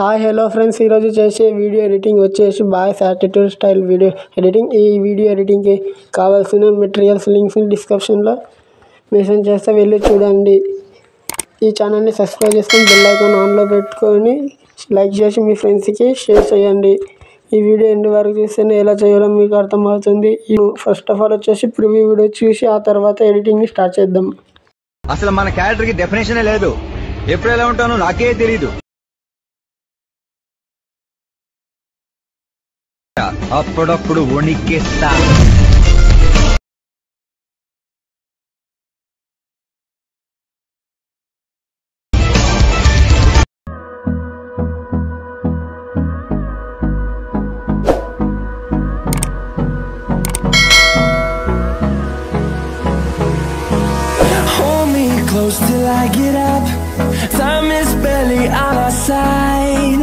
Hi hello friends, ఈరోజు చేసే video editing వచ్చేసి boys attitude style video editing. ఈ వీడియో ఎడిటింగ్కి కావాల్సిన మెటీరియల్స్ లింక్స్ డిస్క్రిప్షన్లో మెన్షన్ చేస్తే వెళ్ళి చూడండి. ఈ ఛానల్ని సబ్స్క్రైబ్ చేసుకొని బెల్ ఐకాన్ ఆన్లో పెట్టుకొని లైక్ చేసి మీ ఫ్రెండ్స్కి షేర్ చేయండి. ఈ వీడియో ఎండ్ వరకు చూస్తేనే ఎలా చేయాలో మీకు అర్థమవుతుంది. ఫస్ట్ ఆఫ్ ఆల్ వచ్చేసి ప్రివ్యూ వీడియో చూసి ఆ తర్వాత ఎడిటింగ్ని స్టార్ట్ చేద్దాం. అసలు మన క్యారెక్టర్కి డెఫినేషనే లేదు. ఎప్పుడు ఎలా ఉంటానో నాకే తెలీదు. అప్పుడప్పుడు వణికిస్తా. Close till I get up. Time is barely on our side.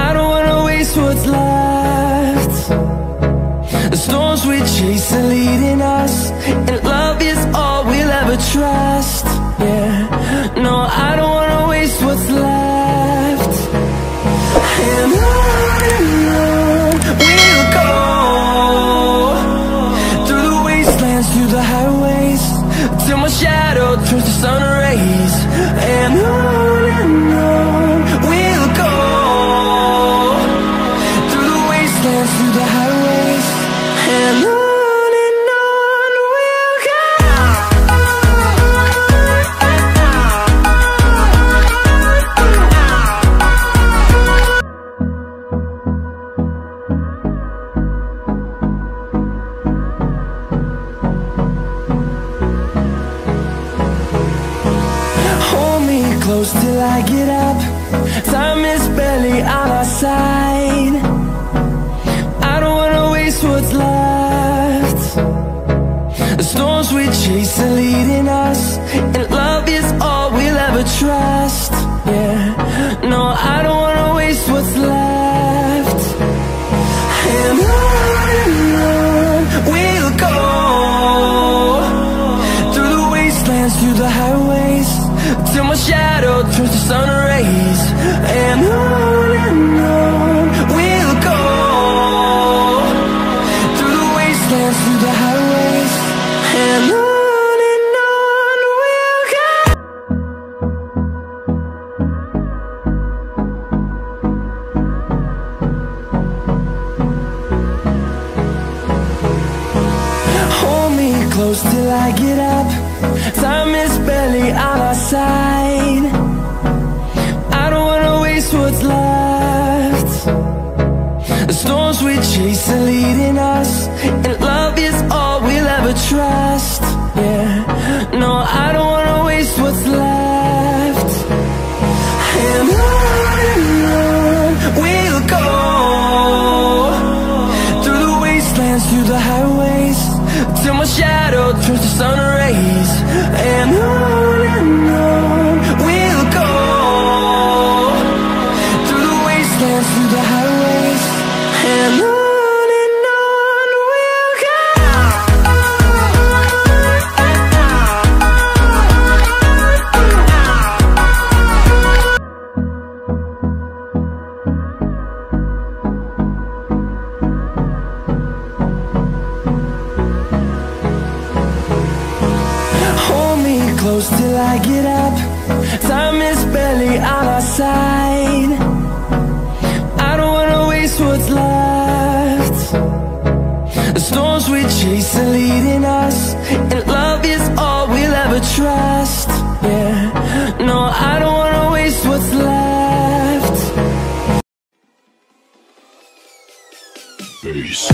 I don't wanna waste what's left. The storms we chase are leading us, and love is all we'll ever trust. Yeah, no, I don't wanna waste what's left. And on we'll go, through the wastelands, through the highways, till my shadow turns to sun rays. And on we'll go, through the wastelands, through the highways. And on we'll go. Close till I get up. Time is barely on our side. I don't wanna waste what's left. The storms we chase are leading us, and love is all we'll ever trust. Yeah, no, I don't wanna waste what's left. And on we'll go, through the wastelands, through the highways, till my shadow turns to sun rays. And on we'll go, through the wastelands, through the highways. And on we'll go. Hold me close till I get up. Time is barely on our side. I don't wanna waste what's left. The storms we chase are leading us, and love is all we'll ever trust. Yeah, no, I don't wanna waste what's left. And on we'll go, through the wastelands, through the highways, till my shadow turns to sun rays. And on we'll go, through the wastelands, through the highways. And on we'll go. Close till I get up. Time is barely on our side. I don't wanna waste what's left. The storms we chase are leading us, and love is all we'll ever trust. Yeah, no, I don't wanna waste what's left. Peace.